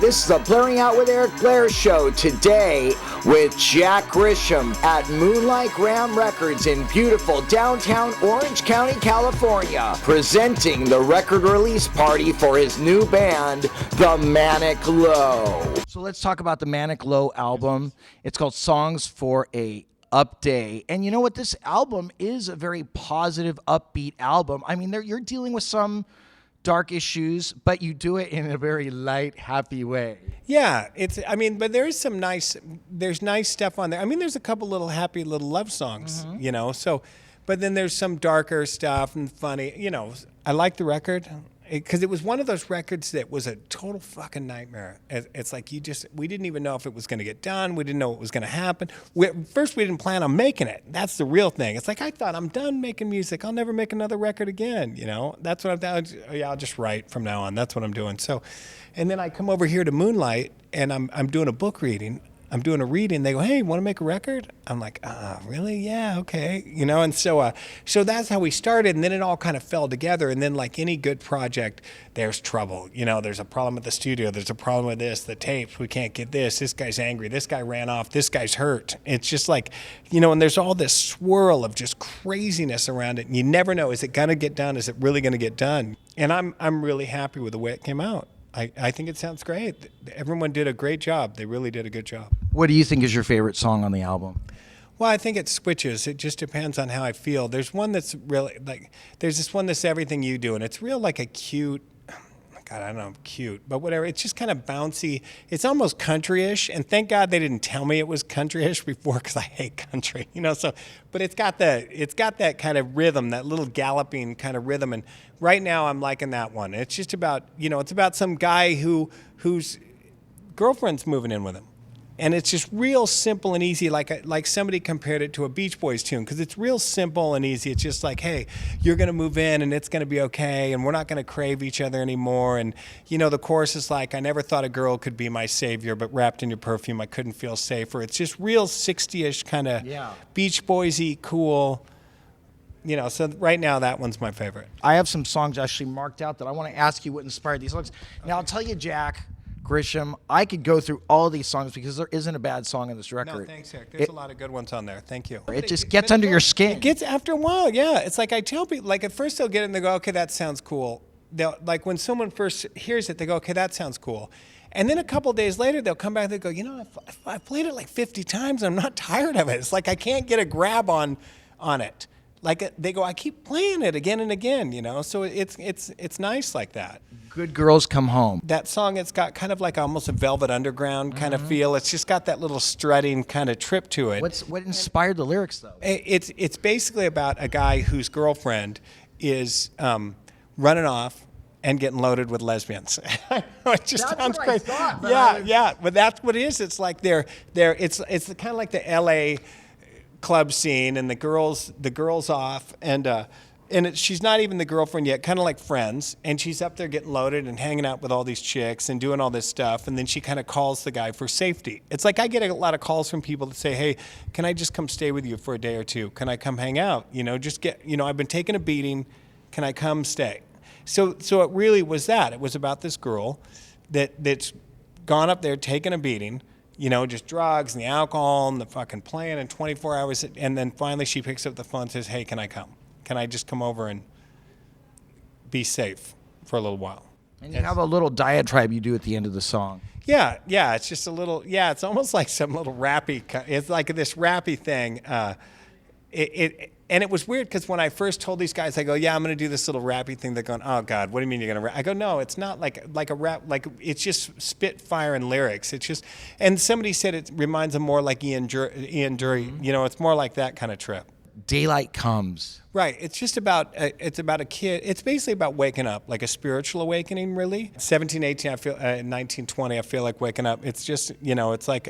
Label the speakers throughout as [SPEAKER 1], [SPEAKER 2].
[SPEAKER 1] This is the Blairing Out with Eric Blair show today with Jack Grisham at Moonlight Graham Records in beautiful downtown Orange County, California, presenting the record release party for his new band, the Manic Low. So let's talk about the Manic Low album. It's called Songs for a Up Day. And you know what? This album is a very positive, upbeat album. I mean, you're dealing with some dark issues, but you do it in a very light, happy way.
[SPEAKER 2] Yeah, but there is there's nice stuff on there. I mean, there's a couple little happy little love songs, but then there's some darker stuff and funny, I like the record because it was one of those records that was a total fucking nightmare. It's like we didn't even know if it was going to get done. We didn't know what was going to happen. First, we didn't plan on making it. That's the real thing. It's like, I thought, I'm done making music. I'll never make another record again. That's what I thought. I'll just write from now on. That's what I'm doing. So, and then I come over here to Moonlight and I'm doing a book reading. I'm doing a reading. They go, "Hey, want to make a record?" I'm like, really? Yeah, okay. And so that's how we started. And then it all kind of fell together. And then like any good project, there's trouble. There's a problem with the studio. There's a problem with this, the tapes. We can't get this. This guy's angry. This guy ran off. This guy's hurt. It's just like, and there's all this swirl of just craziness around it. And you never know, is it going to get done? Is it really going to get done? And I'm really happy with the way it came out. I think it sounds great. Everyone did a great job. They really did a good job.
[SPEAKER 1] What do you think is your favorite song on the album?
[SPEAKER 2] Well, I think it switches. It just depends on how I feel. There's one that's really there's this one that's Everything You Do, and it's real like a cute, God, I don't know, cute, but whatever. It's just kind of bouncy. It's almost country-ish, and thank God they didn't tell me it was country-ish before, because I hate country, So, but it's got that kind of rhythm, that little galloping kind of rhythm, and right now I'm liking that one. It's just about, it's about some guy whose girlfriend's moving in with him. And it's just real simple and easy, like somebody compared it to a Beach Boys tune, because it's real simple and easy. It's just like, hey, you're going to move in and it's going to be okay, and we're not going to crave each other anymore. And, the chorus is like, I never thought a girl could be my savior, but wrapped in your perfume, I couldn't feel safer. It's just real 60-ish kind of Beach Boys-y, cool. So right now that one's my favorite.
[SPEAKER 1] I have some songs actually marked out that I want to ask you what inspired these songs. Now, I'll tell you, Jack Grisham, I could go through all these songs because there isn't a bad song on this record.
[SPEAKER 2] No, thanks, Eric. There's a lot of good ones on there. Thank you.
[SPEAKER 1] It just gets under your skin.
[SPEAKER 2] It gets after a while, yeah. It's like I tell people, at first they'll get it and they go, okay, that sounds cool. They'll, when someone first hears it, they go, okay, that sounds cool. And then a couple days later, they'll come back and they go, I've played it like 50 times and I'm not tired of it. It's like I can't get a grab on it. They go, I keep playing it again and again, So it's nice like that.
[SPEAKER 1] Good Girls Come Home.
[SPEAKER 2] That song, it's got kind of like almost a Velvet Underground kind of feel. It's just got that little strutting kind of trip to it.
[SPEAKER 1] What inspired the lyrics, though?
[SPEAKER 2] It's basically about a guy whose girlfriend is running off and getting loaded with lesbians. It just sounds crazy. Yeah, but that's what it is. It's like it's kind of like the L.A. club scene, and the girls off, and she's not even the girlfriend yet, kind of like friends, and she's up there getting loaded and hanging out with all these chicks and doing all this stuff, and then she kind of calls the guy for safety. It's like I get a lot of calls from people that say, hey, can I just come stay with you for a day or two? Can I come hang out? I've been taking a beating. Can I come stay? So it really was that. It was about this girl that's gone up there, taking a beating, just drugs and the alcohol and the fucking playing in 24 hours. And then finally she picks up the phone and says, hey, can I come? Can I just come over and be safe for a little while?
[SPEAKER 1] And you have a little diatribe you do at the end of the song.
[SPEAKER 2] Yeah. It's just a little, it's almost like some little rappy, it's like this rappy thing. And it was weird because when I first told these guys, I go, yeah, I'm going to do this little rappy thing. They're going, oh, God, what do you mean you're going to rap? I go, no, it's not like a rap. Like, it's just spitfire and lyrics. It's just, and somebody said it reminds them more like Ian Dury. It's more like that kind of trip.
[SPEAKER 1] Daylight Comes.
[SPEAKER 2] Right. It's just about a kid. It's basically about waking up, like a spiritual awakening, really. 17, 18, I feel 19, 20, I feel like waking up. It's just, it's like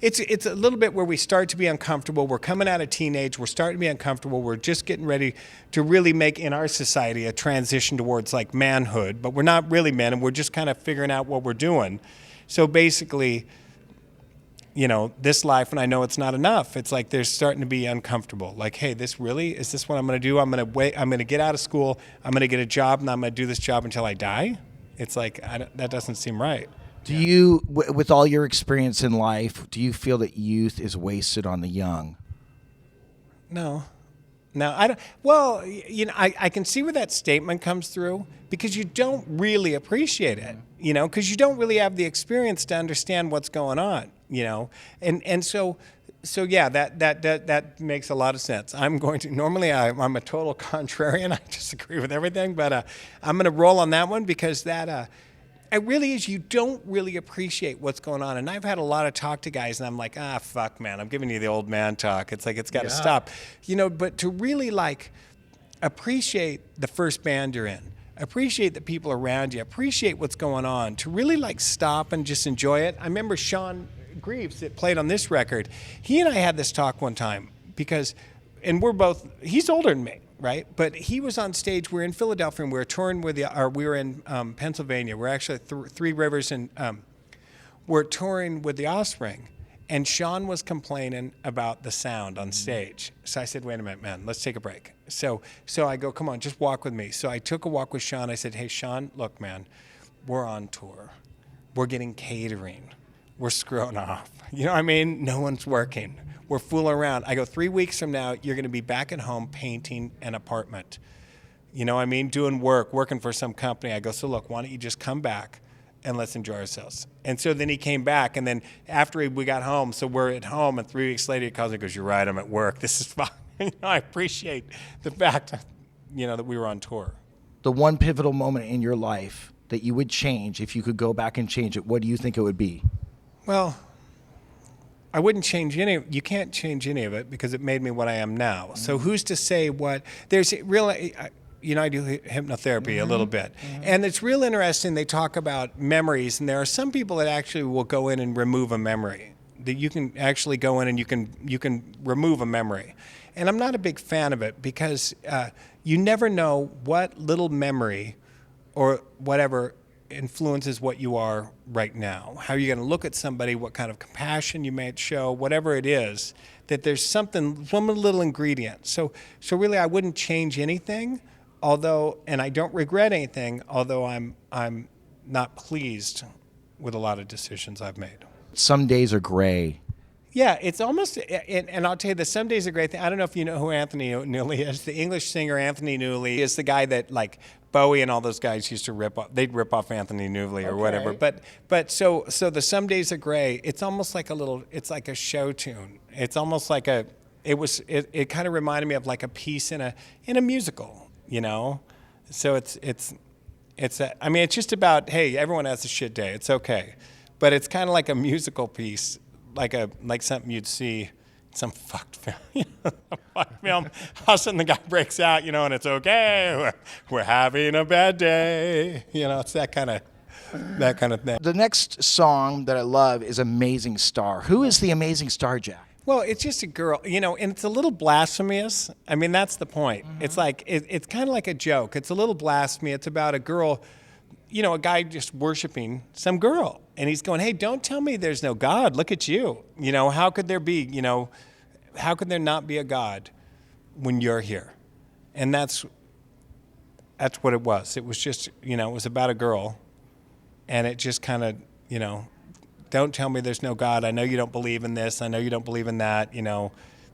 [SPEAKER 2] it's a little bit where we start to be uncomfortable. We're coming out of teenage. We're starting to be uncomfortable. We're just getting ready to really make in our society a transition towards like manhood, but we're not really men, and we're just kind of figuring out what we're doing. So basically, this life, and I know it's not enough. It's like they're starting to be uncomfortable. Like, hey, is this what I'm going to do? I'm going to get out of school. I'm going to get a job, and I'm going to do this job until I die. It's like, that doesn't seem right.
[SPEAKER 1] Do you, with all your experience in life, do you feel that youth is wasted on the young?
[SPEAKER 2] No, I don't. Well, I can see where that statement comes through because you don't really appreciate it, because you don't really have the experience to understand what's going on, and so yeah, that makes a lot of sense. Normally I'm a total contrarian. I disagree with everything, but I'm going to roll on that one because that. It really is. You don't really appreciate what's going on. And I've had a lot of talk to guys, and I'm like, fuck, man. I'm giving you the old man talk. It's like, it's got to stop. But to really, appreciate the first band you're in, appreciate the people around you, appreciate what's going on, to really, stop and just enjoy it. I remember Sean Greaves that played on this record. He and I had this talk one time and he's older than me. Right, but he was on stage. We're in Philadelphia, and we were touring we were in Pennsylvania. We're actually Three Rivers, and we're touring with the Offspring. And Sean was complaining about the sound on stage. So I said, "Wait a minute, man. Let's take a break." So I go, "Come on, just walk with me." So I took a walk with Sean. I said, "Hey, Sean, look, man, we're on tour. We're getting catering. We're screwing off. You know what I mean? No one's working. We're fooling around." I go, 3 weeks from now, you're going to be back at home painting an apartment. You know what I mean? Doing working for some company. I go, so look, why don't you just come back and let's enjoy ourselves? And so then he came back, and then after we got home, so we're at home, and 3 weeks later he calls me and goes, "You're right, I'm at work. This is fine." I appreciate the fact, that we were on tour.
[SPEAKER 1] The one pivotal moment in your life that you would change, if you could go back and change it, what do you think it would be?
[SPEAKER 2] Well, I wouldn't change you can't change any of it because it made me what I am now. Mm-hmm. So who's to say what, there's really, I do hypnotherapy a little bit. Mm-hmm. And it's real interesting. They talk about memories, and there are some people that actually will go in and remove a memory. That you can actually go in and you can remove a memory. And I'm not a big fan of it because you never know what little memory or whatever influences what you are right now. How you're going to look at somebody, what kind of compassion you might show, whatever it is, that there's one little ingredient. So really I wouldn't change anything, and I don't regret anything, although I'm not pleased with a lot of decisions I've made.
[SPEAKER 1] Some days are gray.
[SPEAKER 2] Yeah, it's almost, and I'll tell you, the Some Days a Great Thing. I don't know if you know who Anthony Newley is. The English singer Anthony Newley is the guy that Bowie and all those guys used to rip off. They'd rip off Anthony Newley or whatever. But so the Some Days are Gray. It's almost like it's like a show tune. It's almost like it kind of reminded me of like a piece in a musical, So it's just about, hey, everyone has a shit day. It's okay, but it's kind of like a musical piece. Like something you'd see some fucked film, All of a sudden the guy breaks out, and it's okay. We're having a bad day. It's that kind of thing.
[SPEAKER 1] The next song that I love is Amazing Star. Who is the Amazing Star, Jack?
[SPEAKER 2] Well, it's just a girl, and it's a little blasphemous. I mean, that's the point. Mm-hmm. It's like, it's kind of like a joke. It's a little blasphemy. It's about a girl, a guy just worshiping some girl. And he's going, hey, don't tell me there's no God. Look at you. How could there be, how could there not be a God when you're here? And that's what it was. It was just, it was about a girl. And it just kind of, don't tell me there's no God. I know you don't believe in this. I know you don't believe in that,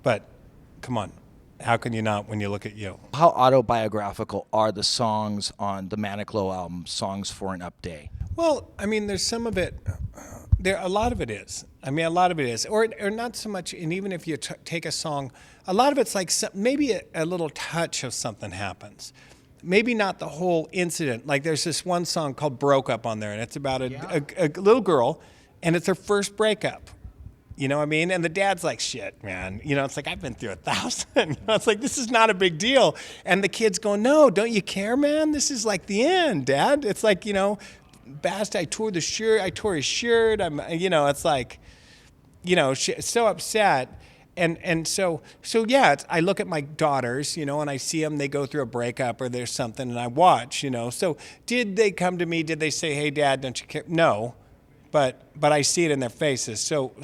[SPEAKER 2] but come on. How can you not when you look at you?
[SPEAKER 1] How autobiographical are the songs on the Manic Low album, Songs for an Up Day?
[SPEAKER 2] Well, I mean, there's some of it. A lot of it is. I mean, a lot of it is, or not so much. And even if you take a song, a lot of it's like maybe a little touch of something happens. Maybe not the whole incident. Like there's this one song called "Broke Up" on there, and it's about a little girl, and it's her first breakup. You know what I mean? And the dad's like, shit, man. It's like, I've been through 1,000. It's like, this is not a big deal. And the kid's going, no, don't you care, man? This is like the end, Dad. It's like, Bast, I tore his shirt. It's like, so upset. And so yeah, I look at my daughters, and I see them, they go through a breakup or there's something, and I watch, So did they come to me? Did they say, hey, Dad, don't you care? No. But I see it in their faces. So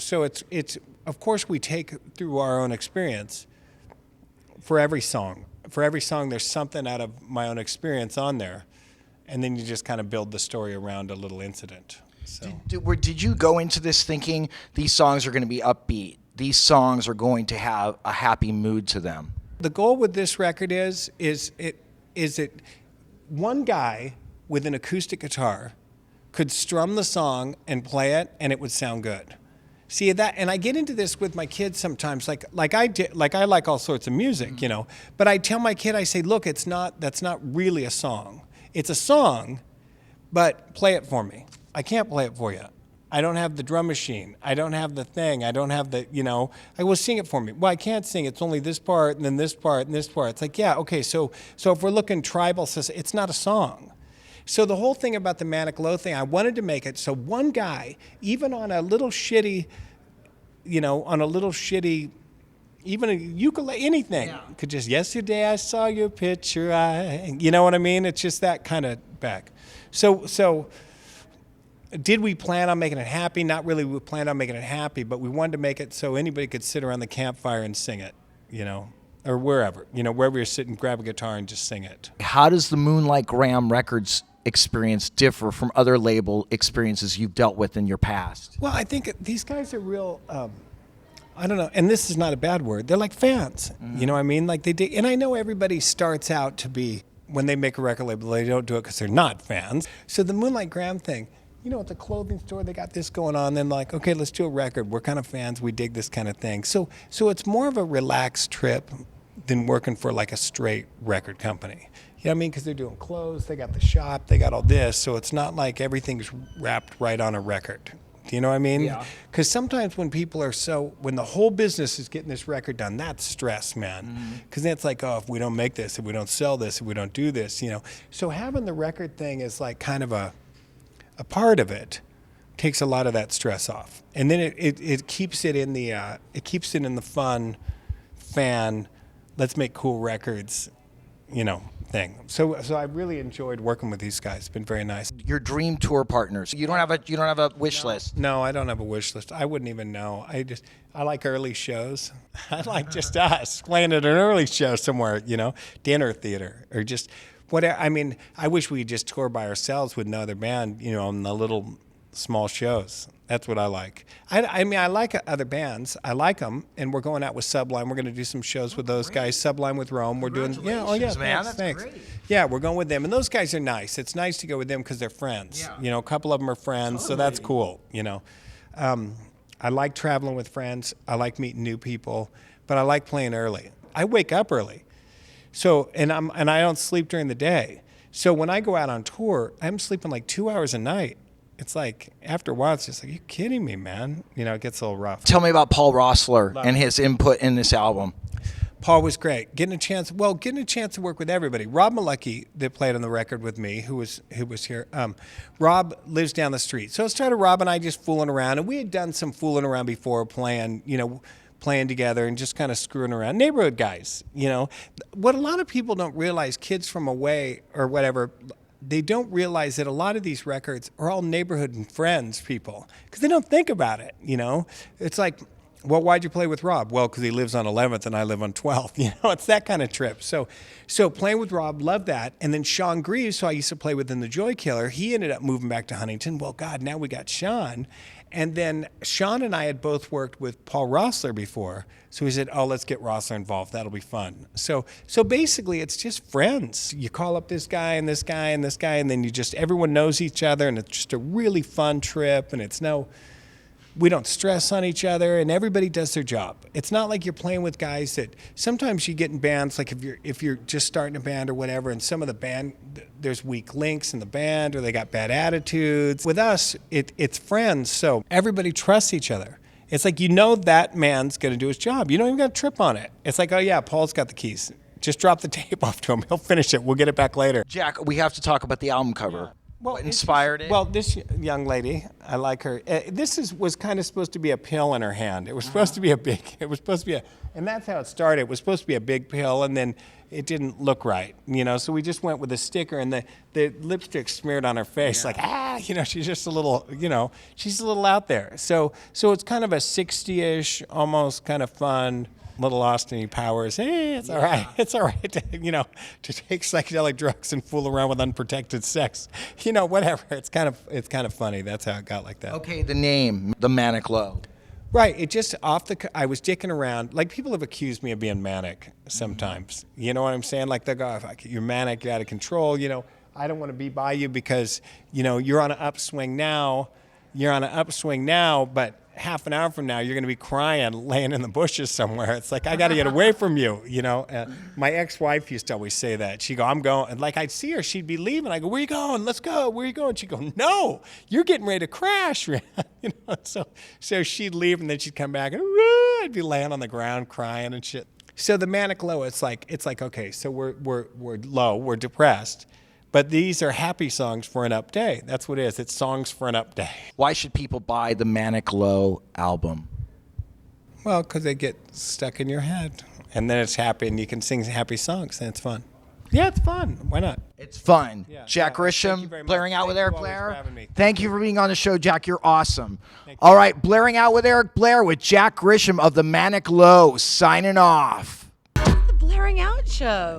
[SPEAKER 2] it's of course we take through our own experience for every song. For every song, there's something out of my own experience on there, and then you just kind of build the story around a little incident. So
[SPEAKER 1] Did you go into this thinking these songs are going to be upbeat? These songs are going to have a happy mood to them?
[SPEAKER 2] the goal with this record is it one guy with an acoustic guitar could strum the song and play it, and it would sound good. See that, and I get into this with my kids sometimes. Like I like all sorts of music, you know. But I tell my kid, I say, look, that's not really a song. It's a song, but play it for me. I can't play it for you. I don't have the drum machine. I don't have the thing. I don't have the, you know. I will sing it for me. Well, I can't sing. It's only this part and then this part and this part. It's like, yeah, okay. So if we're looking tribal, it's not a song. So the whole thing about the Manic Low thing, I wanted to make it so one guy, even on a little shitty, even a ukulele, anything, could just, yesterday I saw your picture, you know what I mean? It's just that kind of back. So did we plan on making it happy? Not really. We planned on making it happy, but we wanted to make it so anybody could sit around the campfire and sing it, you know, or wherever you're sitting, grab a guitar and just sing it.
[SPEAKER 1] How does the Moonlight Graham Records experience differ from other label experiences you've dealt with in your past?
[SPEAKER 2] Well, I think these guys are real, I don't know, and this is not a bad word. They're like fans, you know what I mean? Like and I know everybody starts out to be, when they make a record label, they don't do it because they're not fans. So the Moonlight Graham thing, you know, at the clothing store, they got this going on. Then like, okay, let's do a record. We're kind of fans. We dig this kind of thing. So it's more of a relaxed trip than working for like a straight record company. You know what I mean? Because they're doing clothes, they got the shop, they got all this. So it's not like everything's wrapped right on a record. Do you know what I mean?
[SPEAKER 1] Yeah.
[SPEAKER 2] Because sometimes when people are when the whole business is getting this record done, that's stress, man. Because then it's like, oh, if we don't make this, if we don't sell this, if we don't do this, you know. So having the record thing is like kind of a part of it, takes a lot of that stress off. And then it keeps it in the fun, fan, let's make cool records, you know, thing. So I really enjoyed working with these guys. It's been very nice.
[SPEAKER 1] Your dream tour partners. You don't have a wish list.
[SPEAKER 2] No, I don't have a wish list. I wouldn't even know. I like early shows. I like just us playing at an early show somewhere, you know, dinner theater or just whatever. I mean, I wish we could just tour by ourselves with no other band, you know, on the little small shows. That's what I like. I mean, I like other bands. I like them, and we're going out with Sublime. We're going to do some shows with those guys. Sublime with Rome. We're doing,
[SPEAKER 1] man,
[SPEAKER 2] thanks.
[SPEAKER 1] great.
[SPEAKER 2] Yeah, we're going with them, and those guys are nice. It's nice to go with them because they're friends.
[SPEAKER 1] Yeah.
[SPEAKER 2] You know, a couple of them are friends, so that's cool. You know, I like traveling with friends. I like meeting new people, but I like playing early. I wake up early, so and I don't sleep during the day. So when I go out on tour, I'm sleeping like 2 hours a night. It's like, after a while, it's just like, are you kidding me, man? You know, it gets a little rough.
[SPEAKER 1] Tell me about Paul Roessler and his input in this album.
[SPEAKER 2] Paul was great. Getting a chance to work with everybody. Rob MiLucky, that played on the record with me, who was here. Rob lives down the street. So it started Rob and I just fooling around. And we had done some fooling around before, playing together and just kind of screwing around. Neighborhood guys, you know. What a lot of people don't realize, kids from away or whatever, they don't realize that a lot of these records are all neighborhood and friends people because they don't think about it, you know? It's like, well, why'd you play with Rob? Well, because he lives on 11th and I live on 12th. You know, it's that kind of trip. So playing with Rob, loved that. And then Sean Greaves, who I used to play with in the Joykiller, he ended up moving back to Huntington. Well, God, now we got Sean. And then Sean and I had both worked with Paul Roessler before. So he said, oh, let's get Roessler involved. That'll be fun. So basically it's just friends. You call up this guy and this guy and this guy, and then everyone knows each other, and it's just a really fun trip, and we don't stress on each other, and everybody does their job. It's not like you're playing with guys that sometimes you get in bands, like if you're just starting a band or whatever, and some of the band, there's weak links in the band, or they got bad attitudes. With us, it's friends, so everybody trusts each other. It's like, you know, that man's going to do his job. You don't even got to trip on it. It's like, oh yeah, Paul's got the keys. Just drop the tape off to him. He'll finish it. We'll get it back later.
[SPEAKER 1] Jack, we have to talk about the album cover.
[SPEAKER 2] Well,
[SPEAKER 1] what inspired it?
[SPEAKER 2] Well, this young lady, I like her. Was kind of supposed to be a pill in her hand. It was supposed to be and that's how it started. It was supposed to be a big pill, and then it didn't look right, you know. So we just went with a sticker, and the lipstick smeared on her face, like, you know, she's just a little, you know, she's a little out there. So it's kind of a 60-ish, almost kind of fun, little Austin Powers. Hey, it's all right. It's all right to, to take psychedelic drugs and fool around with unprotected sex. Whatever. It's kind of funny. That's how it got like that.
[SPEAKER 1] Okay, the name, the Manic Low.
[SPEAKER 2] Right. It just I was dicking around. Like, people have accused me of being manic sometimes. You know what I'm saying? Like, they go, you're manic, you're out of control. I don't want to be by you because, you're on an upswing now. You're on an upswing now, but half an hour from now, you're going to be crying, laying in the bushes somewhere. It's like, I got to get away from you, My ex-wife used to always say that. She'd go, I'm going. And like, I'd see her, she'd be leaving. I go, where you going? Let's go. Where you going? She'd go, no, you're getting ready to crash. So she'd leave, and then she'd come back, and I'd be laying on the ground crying and shit. So the Manic Low, it's like, okay, so we're low, we're depressed. But these are happy songs for an up day. That's what it is. It's songs for an up day.
[SPEAKER 1] Why should people buy the Manic Low album?
[SPEAKER 2] Well, because they get stuck in your head. And then it's happy, and you can sing happy songs, and it's fun. Yeah, it's fun. Why not?
[SPEAKER 1] It's fun.
[SPEAKER 2] Yeah,
[SPEAKER 1] Jack Grisham, Blairing Out with Eric Blair. Thank you for being on the show, Jack. You're awesome. All right, Blairing Out with Eric Blair with Jack Grisham of the Manic Low, signing off.
[SPEAKER 3] The Blairing Out Show.